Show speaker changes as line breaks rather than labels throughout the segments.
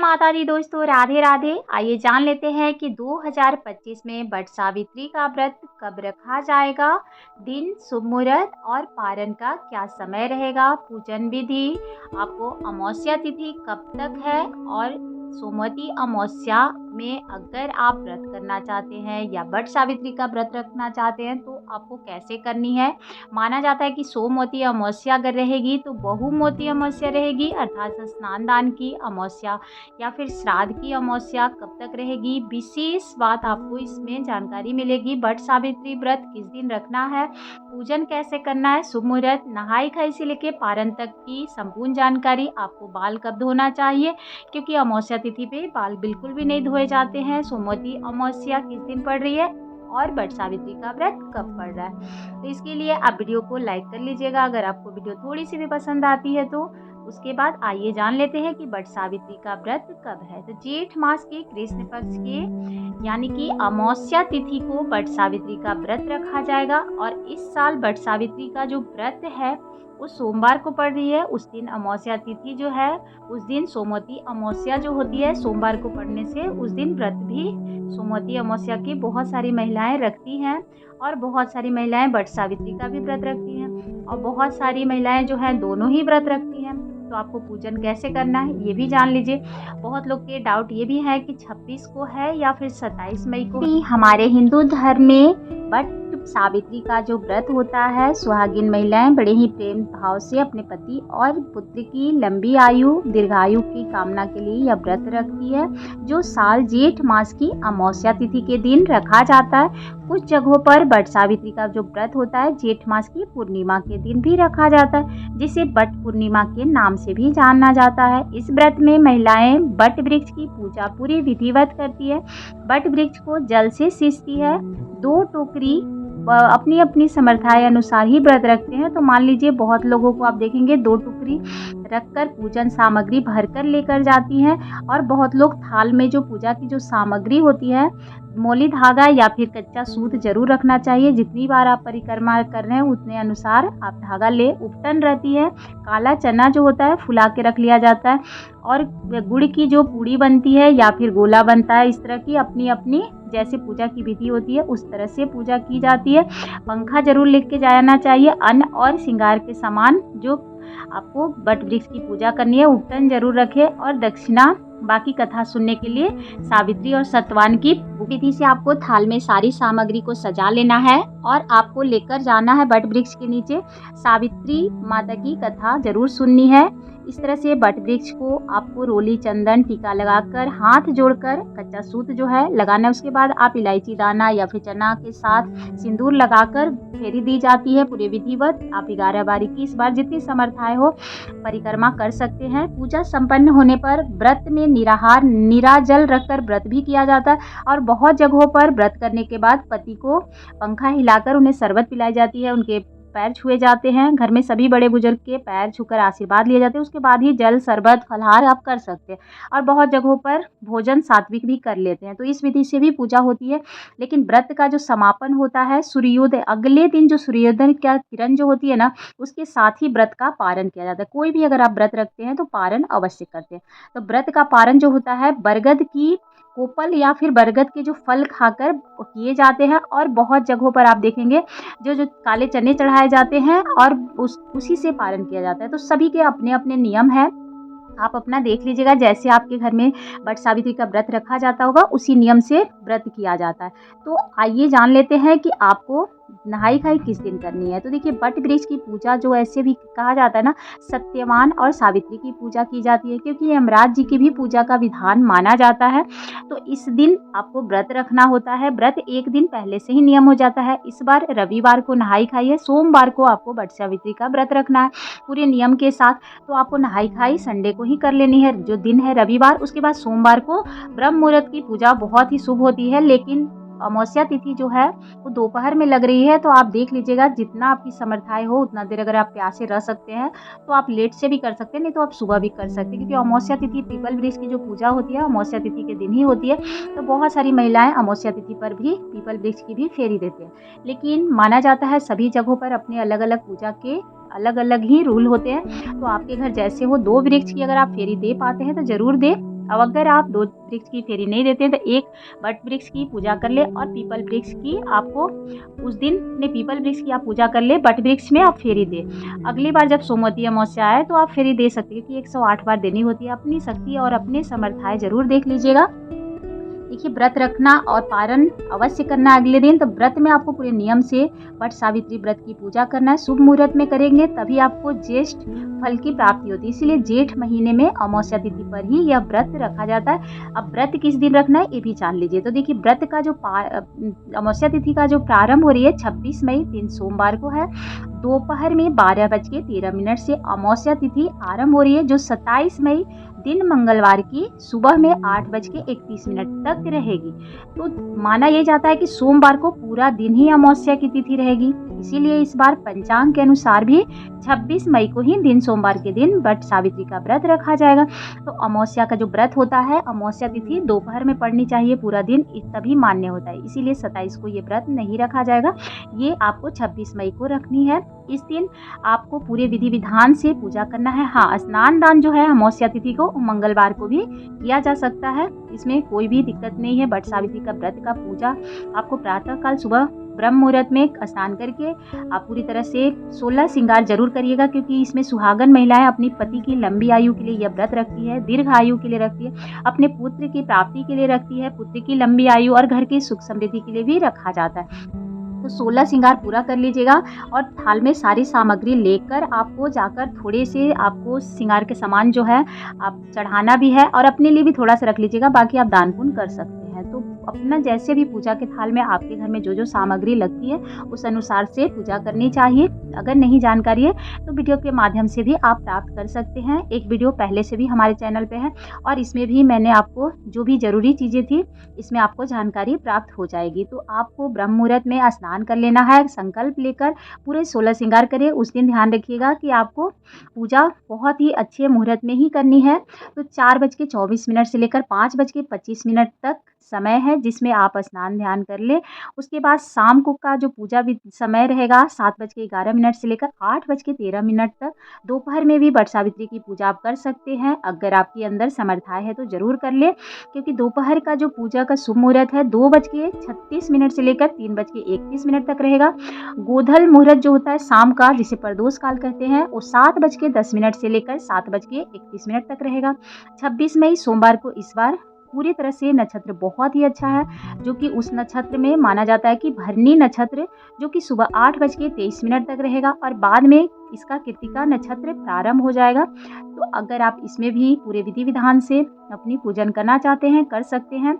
माता दी दोस्तों, राधे राधे। आइए जान लेते हैं कि 2025 में वट सावित्री का व्रत कब रखा जाएगा, दिन, शुभ मुहूर्त और पारण का क्या समय रहेगा, पूजन विधि, आपको अमावस्या तिथि कब तक है और सोमवती अमावस्या में अगर आप व्रत करना चाहते हैं या वट सावित्री का व्रत रखना चाहते हैं तो आपको कैसे करनी है। माना जाता है कि सोमवती अमावस्या अगर रहेगी तो बहुमूर्ति अमावस्या रहेगी, अर्थात स्नान दान की अमावस्या या फिर श्राद्ध की अमावस्या कब तक रहेगी। विशेष बात आपको इसमें जानकारी मिलेगी। वट सावित्री व्रत किस दिन रखना है, पूजन कैसे करना है, शुभ मुहूर्त, नहाई खाई से लेके पारण तक की संपूर्ण जानकारी, आपको बाल कब धोना चाहिए क्योंकि अमावस्या तिथि पे बाल बिल्कुल भी नहीं धोए जाते हैं। सोमवती अमावस्या किस दिन पड़ रही है और वट सावित्री का व्रत कब पड़ रहा है। तो इसके लिए आप वीडियो को लाइक कर लीजिएगा अगर आपको वीडियो थोड़ी सी भी पसंद आती है तो। उसके बाद आइए जान लेते हैं कि वट सावित्री का व्रत कब है। तो जेठ मास के कृष्ण पक्ष के यानी कि अमावस्या तिथि को वट सावित्री का व्रत रखा जाएगा और इस साल वट सावित्री का जो व्रत है वो सोमवार को पड़ रही है। उस दिन अमावस्या तिथि जो है उस दिन सोमवती अमावस्या जो होती है सोमवार को पड़ने से उस दिन व्रत भी सोमवती अमावस्या की बहुत सारी महिलाएं रखती हैं और बहुत सारी महिलाएं वट सावित्री का भी व्रत रखती हैं और बहुत सारी महिलाएं जो हैं दोनों ही व्रत रखती हैं। तो आपको पूजन कैसे करना है ये भी जान लीजिए। बहुत लोग के डाउट ये भी है कि 26 को है या फिर 27 मई को। हमारे हिंदू धर्म में वट सावित्री का जो व्रत होता है सुहागिन महिलाएं बड़े ही प्रेम भाव से अपने पति और पुत्र की लंबी आयु दीर्घायु की कामना के लिए यह व्रत रखती है, जो साल जेठ मास की अमावस्या तिथि के दिन रखा जाता है। कुछ जगहों पर वट सावित्री का जो व्रत होता है जेठ मास की पूर्णिमा के दिन भी रखा जाता है, जिसे वट पूर्णिमा के नाम से भी जाना जाता है। इस व्रत में महिलाएं वट वृक्ष की पूजा पूरी विधिवत करती है, वट वृक्ष को जल से सींचती है। 2 टोकरी अपनी अपनी समर्थाएं अनुसार ही व्रत रखते हैं। तो मान लीजिए बहुत लोगों को आप देखेंगे 2 टोकरी रखकर पूजन सामग्री भरकर लेकर जाती हैं और बहुत लोग थाल में जो पूजा की जो सामग्री होती है मोली धागा या फिर कच्चा सूत जरूर रखना चाहिए। जितनी बार आप परिक्रमा कर रहे हैं उतने अनुसार आप धागा ले। उपटन रहती है, काला चना जो होता है फुला के रख लिया जाता है और गुड़ की जो पूड़ी बनती है या फिर गोला बनता है, इस तरह की अपनी अपनी जैसे पूजा की विधि होती है उस तरह से पूजा की जाती है। पंखा जरूर लेके जाना चाहिए। अन्न और श्रृंगार के सामान जो आपको वट वृक्ष की पूजा करनी है उपटन जरूर रखें और दक्षिणा बाकी कथा सुनने के लिए सावित्री और सतवान की विधि से आपको थाल में सारी सामग्री को सजा लेना है और आपको लेकर जाना है वट वृक्ष के नीचे। सावित्री माता की कथा जरूर सुननी है। इस तरह से वट वृक्ष को आपको रोली चंदन टीका लगाकर हाथ जोड़कर कच्चा सूत जो है लगाना है। उसके बाद आप इलायची दाना या फिर चना के साथ सिंदूर लगाकर फेरी दी जाती है पूरे विधिवत। आप 11 बार 21 बार जितनी समर्थाएं हो परिक्रमा कर सकते हैं। पूजा संपन्न होने पर व्रत में निराहार निराजल रखकर व्रत भी किया जाता है और बहुत जगहों पर व्रत करने के बाद पति को पंखा हिलाकर उन्हें शरबत पिलाई जाती है, उनके पैर छुए जाते हैं। घर में सभी बड़े बुजुर्ग के पैर छूकर आशीर्वाद लिए जाते हैं। उसके बाद ही जल शरबत फलहार आप कर सकते हैं और बहुत जगहों पर भोजन सात्विक भी कर लेते हैं। तो इस विधि से भी पूजा होती है। लेकिन व्रत का जो समापन होता है सूर्योदय, अगले दिन जो सूर्योदय का किरण जो होती है ना उसके साथ ही व्रत का पारण किया जाता है। कोई भी अगर आप व्रत रखते हैं तो पारण अवश्य करते हैं। तो व्रत का पारण जो होता है बरगद की कोपल या फिर बरगद के जो फल खाकर किए जाते हैं और बहुत जगहों पर आप देखेंगे जो जो काले चने चढ़ाए जाते हैं और उसी से पारण किया जाता है। तो सभी के अपने अपने नियम हैं, आप अपना देख लीजिएगा। जैसे आपके घर में वट सावित्री का व्रत रखा जाता होगा उसी नियम से व्रत किया जाता है। तो आइए जान लेते हैं कि आपको नहाई खाई किस दिन करनी है। तो देखिए वट वृक्ष की पूजा जो ऐसे भी कहा जाता है ना सत्यवान और सावित्री की पूजा की जाती है क्योंकि यमराज जी की भी पूजा का विधान माना जाता है। तो इस दिन आपको व्रत रखना होता है। व्रत एक दिन पहले से ही नियम हो जाता है। इस बार रविवार को नहाई खाई है, सोमवार को आपको वट सावित्री का व्रत रखना है पूरे नियम के साथ। तो आपको नहाई खाई संडे को ही कर लेनी है जो दिन है रविवार। उसके बाद सोमवार को ब्रह्म मुहूर्त की पूजा बहुत ही शुभ होती है। लेकिन अमावस्या तिथि जो है वो दोपहर में लग रही है। तो आप देख लीजिएगा जितना आपकी समर्थाएं हो उतना देर अगर आप प्यासे रह सकते हैं तो आप लेट से भी कर सकते हैं, नहीं तो आप सुबह भी कर सकते हैं क्योंकि अमावस्या तिथि पीपल वृक्ष की जो पूजा होती है अमावस्या तिथि के दिन ही होती है। तो बहुत सारी महिलाएं अमावस्या तिथि पर भी पीपल वृक्ष की भी फेरी देते हैं। लेकिन माना जाता है सभी जगहों पर अपने अलग अलग पूजा के अलग अलग ही रूल होते हैं। तो आपके घर जैसे हो 2 वृक्ष की अगर आप फेरी दे पाते हैं तो जरूर दे। अब अगर आप 2 वृक्ष की फेरी नहीं देते हैं तो एक वट वृक्ष की पूजा कर ले और पीपल वृक्ष की आपको उस दिन अपने पीपल वृक्ष की आप पूजा कर ले, वट वृक्ष में आप फेरी दे। अगली बार जब सोमवती अमावस्या आए तो आप फेरी दे सकते हैं कि 108 बार देनी होती है। अपनी शक्ति और अपने समर्थाएं ज़रूर देख लीजिएगा। देखिए, व्रत रखना और पारण अवश्य करना अगले दिन। तो व्रत में आपको पूरे नियम से वट सावित्री व्रत की पूजा करना है। शुभ मुहूर्त में करेंगे तभी आपको ज्येष्ठ फल की प्राप्ति होती है। इसीलिए जेठ महीने में अमावस्या तिथि पर ही यह व्रत रखा जाता है। अब व्रत किस दिन रखना है ये भी जान लीजिए। तो देखिए, व्रत का जो अमावस्या तिथि का जो प्रारंभ हो रही है 26 मई दिन सोमवार को है। दोपहर में 12:13 से अमावस्या तिथि आरंभ हो रही है, जो 27 मई दिन मंगलवार की सुबह में 8:31 तक रहेगी। तो माना यह जाता है कि सोमवार को पूरा दिन ही अमावस्या की तिथि रहेगी। इसीलिए इस बार पंचांग के अनुसार भी 26 मई को ही दिन सोमवार के दिन वट सावित्री का व्रत रखा जाएगा। तो अमावस्या का जो व्रत होता है, अमावस्या तिथि दोपहर में पड़नी चाहिए, पूरा दिन तभी मान्य होता है। इसीलिए 27 को ये व्रत नहीं रखा जाएगा, ये आपको 26 मई को रखनी है। इस दिन आपको पूरे विधि विधान से पूजा करना है। हाँ, स्नान दान जो है अमावस्या तिथि को मंगलवार को भी किया जा सकता है, इसमें कोई भी दिक्कत नहीं है। वट सावित्री का व्रत का पूजा आपको प्रातः काल सुबह ब्रह्म मुहूर्त में स्नान करके आप पूरी तरह से 16 श्रृंगार जरूर करिएगा, क्योंकि इसमें सुहागन महिलाएं अपनी पति की लंबी आयु के लिए यह व्रत रखती है, दीर्घ आयु के लिए रखती है, अपने पुत्र की प्राप्ति के लिए रखती है, पुत्र की लंबी आयु और घर की सुख समृद्धि के लिए भी रखा जाता है। तो 16 श्रृंगार पूरा कर लीजिएगा और थाल में सारी सामग्री लेकर आपको जाकर थोड़े से आपको श्रृंगार के सामान जो है आप चढ़ाना भी है और अपने लिए भी थोड़ा सा रख लीजिएगा, बाकी आप दान पुण्य कर सकते हैं। तो अपना जैसे भी पूजा के थाल में आपके घर में जो जो सामग्री लगती है उस अनुसार से पूजा करनी चाहिए। अगर नहीं जानकारी है तो वीडियो के माध्यम से भी आप प्राप्त कर सकते हैं। एक वीडियो पहले से भी हमारे चैनल पे है और इसमें भी मैंने आपको जो भी ज़रूरी चीज़ें थी इसमें आपको जानकारी प्राप्त हो जाएगी। तो आपको ब्रह्म मुहूर्त में स्नान कर लेना है, संकल्प लेकर पूरे 16 श्रृंगार करें। उस दिन ध्यान रखिएगा कि आपको पूजा बहुत ही अच्छे मुहूर्त में ही करनी है। तो 4:24 से लेकर 5:25 तक समय है जिसमें आप स्नान ध्यान कर ले। उसके बाद शाम को का जो पूजा भी समय रहेगा 7:11 से लेकर 8:13 तक। दोपहर में भी वट सावित्री की पूजा आप कर सकते हैं, अगर आपके अंदर समर्थाएं है तो ज़रूर कर ले, क्योंकि दोपहर का जो पूजा का शुभ मुहूर्त है 2:36 से लेकर 3:31 तक रहेगा। गोधल मुहूर्त जो होता है शाम का, जिसे प्रदोष काल कहते हैं, वो 7:10 से लेकर 7:31 तक रहेगा। 26 मई सोमवार को इस बार पूरी तरह से नक्षत्र बहुत ही अच्छा है, जो कि उस नक्षत्र में माना जाता है कि भरनी नक्षत्र, जो कि सुबह 8:23 तक रहेगा और बाद में इसका कृत्तिका नक्षत्र प्रारंभ हो जाएगा। तो अगर आप इसमें भी पूरे विधि विधान से अपनी पूजन करना चाहते हैं कर सकते हैं।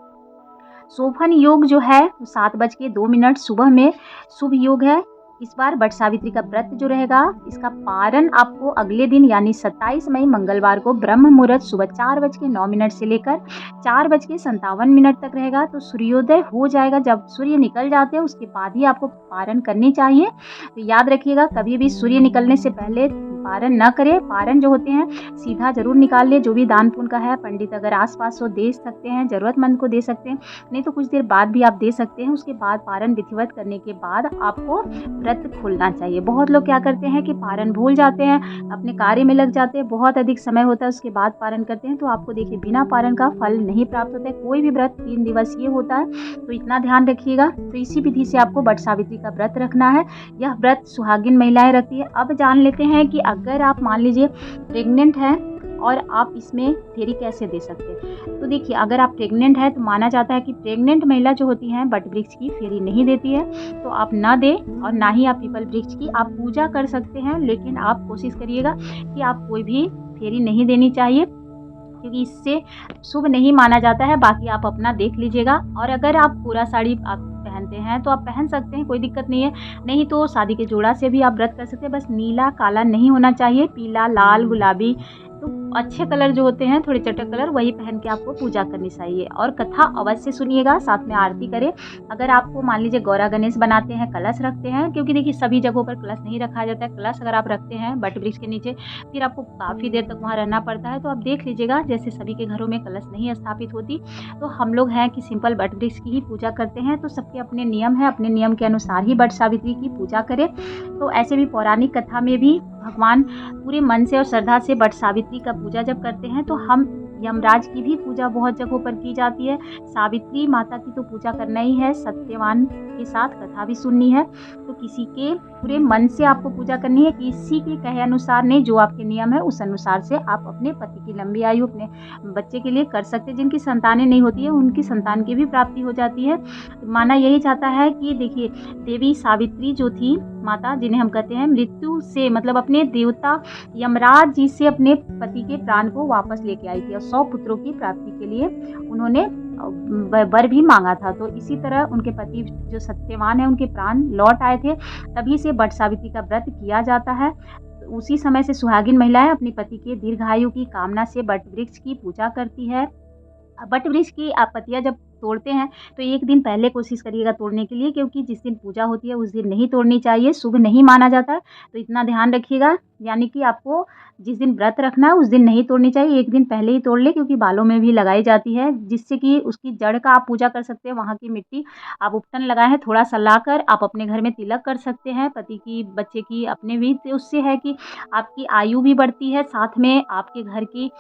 शोभन योग जो है 7:02 सुबह में शुभ योग है। इस बार वट सावित्री का व्रत जो रहेगा इसका पारण आपको अगले दिन यानी 27 मई मंगलवार को ब्रह्म मुहूर्त सुबह 4:09 से लेकर 4:57 तक रहेगा। तो सूर्योदय हो जाएगा, जब सूर्य निकल जाते हैं उसके बाद ही आपको पारण करनी चाहिए। तो याद रखिएगा, कभी भी सूर्य निकलने से पहले पारण न करें। पारण जो होते हैं सीधा जरूर निकाल ले, जो भी दान पुण्य का है पंडित अगर आसपास हो दे सकते हैं, जरूरतमंद को दे सकते हैं, नहीं तो कुछ देर बाद भी आप दे सकते हैं। उसके बाद पारण विधिवत करने के बाद आपको व्रत खोलना चाहिए। बहुत लोग क्या करते हैं कि पारण भूल जाते हैं, अपने कार्य में लग जाते हैं, बहुत अधिक समय होता है उसके बाद पारण करते हैं, तो आपको देखिए बिना पारण का फल नहीं प्राप्त होता है। कोई भी व्रत 3 दिवसीय होता है, तो इतना ध्यान रखिएगा। तो इसी विधि से आपको वट सावित्री का व्रत रखना है। यह व्रत सुहागिन महिलाएं रखती है। अब जान लेते हैं कि अगर आप मान लीजिए प्रेग्नेंट हैं और आप इसमें फेरी कैसे दे सकते हैं। तो देखिए, अगर आप प्रेग्नेंट है तो माना जाता है कि प्रेग्नेंट महिला जो होती हैं वट वृक्ष की फेरी नहीं देती है, तो आप ना दें और ना ही आप पीपल वृक्ष की आप पूजा कर सकते हैं। लेकिन आप कोशिश करिएगा कि आप कोई भी फेरी नहीं देनी चाहिए, क्योंकि इससे शुभ नहीं माना जाता है। बाकी आप अपना देख लीजिएगा। और अगर आप पूरा साड़ी आप पहनते हैं तो आप पहन सकते हैं, कोई दिक्कत नहीं है। नहीं तो शादी के जोड़ा से भी आप व्रत कर सकते हैं, बस नीला काला नहीं होना चाहिए, पीला लाल गुलाबी तो अच्छे कलर जो होते हैं थोड़े चटक कलर वही पहन के आपको पूजा करनी चाहिए। और कथा अवश्य सुनिएगा, साथ में आरती करें। अगर आपको मान लीजिए गौरा गणेश बनाते हैं, कलश रखते हैं, क्योंकि देखिए सभी जगहों पर कलश नहीं रखा जाता है। कलश अगर आप रखते हैं वट वृक्ष के नीचे, फिर आपको काफ़ी देर तक वहाँ रहना पड़ता है। तो आप देख लीजिएगा, जैसे सभी के घरों में कलश नहीं स्थापित होती, तो हम लोग हैं कि सिंपल वट वृक्ष की ही पूजा करते हैं। तो सबके अपने नियम है, अपने नियम के अनुसार ही वट सावित्री की पूजा करें। तो ऐसे भी पौराणिक कथा में भी भगवान पूरे मन से और श्रद्धा से वट सावित्री का पूजा जब करते हैं तो हम यमराज की भी पूजा बहुत जगहों पर की जाती है। सावित्री माता की तो पूजा करना ही है, सत्यवान के साथ कथा भी सुननी है। तो किसी के पूरे मन से आपको पूजा करनी है, किसी के कहे अनुसार नहीं, जो आपके नियम है उस अनुसार से आप अपने पति की लंबी आयु अपने बच्चे के लिए कर सकते हैं। जिनकी संतानें नहीं होती है उनकी संतान की भी प्राप्ति हो जाती है। माना यही जाता है कि देखिए, देवी सावित्री जो थी माता, जिन्हें हम कहते हैं मृत्यु से मतलब अपने देवता यमराज जी से अपने पति के प्राण को वापस लेके आई थी और 100 पुत्रों की प्राप्ति के लिए उन्होंने वर भी मांगा था। तो इसी तरह उनके पति जो सत्यवान है उनके प्राण लौट आए थे, तभी से वट सावित्री का व्रत किया जाता है। उसी समय से सुहागिन महिलाएं अपने पति के दीर्घायु की कामना से वट वृक्ष की पूजा करती है। वट वृक्ष की आप पत्तियां जब तोड़ते हैं तो एक दिन पहले कोशिश करिएगा तोड़ने के लिए, क्योंकि जिस दिन पूजा होती है उस दिन नहीं तोड़नी चाहिए, शुभ नहीं माना जाता है। तो इतना ध्यान रखिएगा, यानी कि आपको जिस दिन व्रत रखना है उस दिन नहीं तोड़नी चाहिए, एक दिन पहले ही तोड़ ले, क्योंकि बालों में भी लगाई जाती है, जिससे कि उसकी जड़ का आप पूजा कर सकते हैं। वहाँ की मिट्टी आप उपटन लगाए हैं थोड़ा सा लाकर आप अपने घर में तिलक कर सकते हैं, पति की, बच्चे की, अपने भी। तो उससे है कि आपकी आयु भी बढ़ती है, साथ में आपके घर की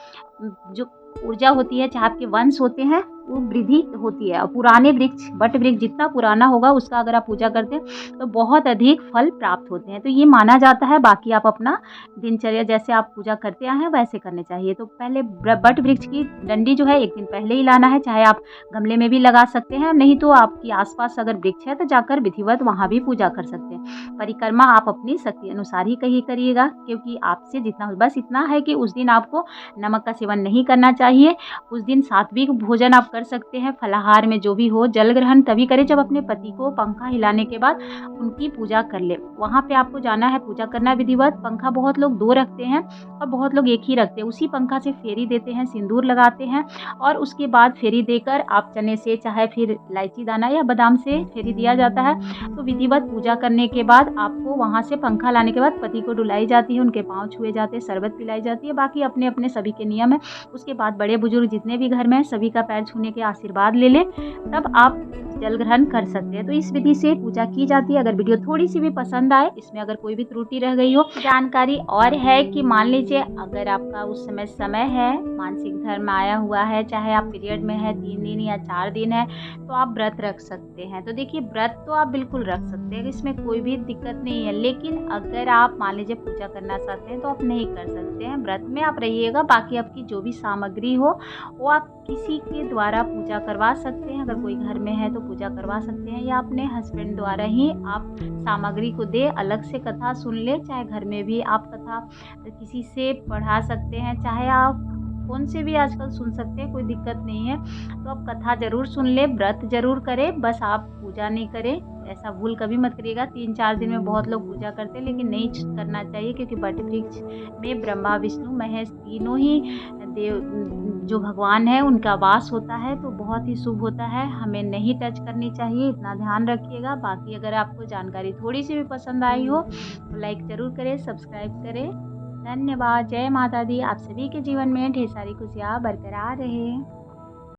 जो ऊर्जा होती है, चाहे आपके वंश होते हैं, वो वृद्धि होती है। और पुराने वृक्ष, वट वृक्ष जितना पुराना होगा उसका अगर आप पूजा करते हैं तो बहुत अधिक फल प्राप्त होते हैं। तो ये माना जाता है। बाकी आप अपना दिनचर्या जैसे आप पूजा करते आए हैं वैसे करने चाहिए। तो पहले वट वृक्ष की डंडी जो है एक दिन पहले ही लाना है, चाहे आप गमले में भी लगा सकते हैं, नहीं तो आपकी आसपास अगर वृक्ष है तो जाकर विधिवत वहाँ भी पूजा कर सकते हैं। परिक्रमा आप अपनी शक्ति अनुसार ही करिएगा, क्योंकि आपसे जितना हो, बस इतना है कि उस दिन आपको नमक का सेवन नहीं करना चाहिए। उस दिन सात्विक भोजन आप कर सकते हैं, फलाहार में जो भी हो। जल ग्रहण तभी करें जब अपने पति को पंखा हिलाने के बाद उनकी पूजा कर ले। वहाँ पे आपको जाना है, पूजा करना विधिवत। पंखा बहुत लोग 2 रखते हैं और बहुत लोग 1 ही रखते हैं। उसी पंखा से फेरी देते हैं, सिंदूर लगाते हैं और उसके बाद फेरी देकर आप चने से, चाहे फिर इलायची दाना या बादाम से फेरी दिया जाता है। तो विधिवत पूजा करने के बाद आपको वहाँ से पंखा लाने के बाद पति को डुलाई जाती है, उनके पाँव छुए जाते हैं, शरबत पिलाई जाती है। बाकी अपने अपने सभी के नियम है। उसके बाद बड़े बुजुर्ग जितने भी घर में हैं सभी का पैर छूने के आशीर्वाद ले लें, तब आप जल ग्रहण कर सकते हैं। तो इस विधि से पूजा की जाती है। अगर वीडियो थोड़ी सी भी पसंद आए, इसमें अगर कोई भी त्रुटि रह गई हो, जानकारी और है कि मान लीजिए अगर आपका उस समय है, मानसिक धर्म आया हुआ है, चाहे आप पीरियड में है, 3 दिन या 4 दिन है, तो आप व्रत रख सकते हैं। तो देखिए, व्रत तो आप बिल्कुल रख सकते हैं, इसमें कोई भी दिक्कत नहीं है। लेकिन अगर आप मान लीजिए पूजा करना चाहते हैं तो आप नहीं कर सकते हैं। व्रत में आप रहिएगा, बाकी आपकी जो भी सामग्री हो वो आप किसी के द्वारा पूजा करवा सकते हैं। अगर कोई घर में है तो पूजा करवा सकते हैं, या अपने हस्बैंड द्वारा ही आप सामग्री को दे, अलग से कथा सुन ले। चाहे घर में भी आप कथा किसी से पढ़ा सकते हैं, चाहे आप फ़ोन से भी आजकल सुन सकते हैं, कोई दिक्कत नहीं है। तो आप कथा ज़रूर सुन ले, व्रत ज़रूर करें, बस आप पूजा नहीं करें। ऐसा भूल कभी मत करिएगा। 3-4 दिन में बहुत लोग पूजा करते हैं, लेकिन नहीं करना चाहिए, क्योंकि वट वृक्ष में ब्रह्मा, विष्णु, महेश तीनों ही देव जो भगवान है उनका वास होता है। तो बहुत ही शुभ होता है, हमें नहीं टच करनी चाहिए, इतना ध्यान रखिएगा। बाकी अगर आपको जानकारी थोड़ी सी भी पसंद आई हो तो लाइक ज़रूर करें, सब्सक्राइब करें। धन्यवाद। जय माता दी। आप सभी के जीवन में ढेर सारी खुशियाँ बरकरार रहे।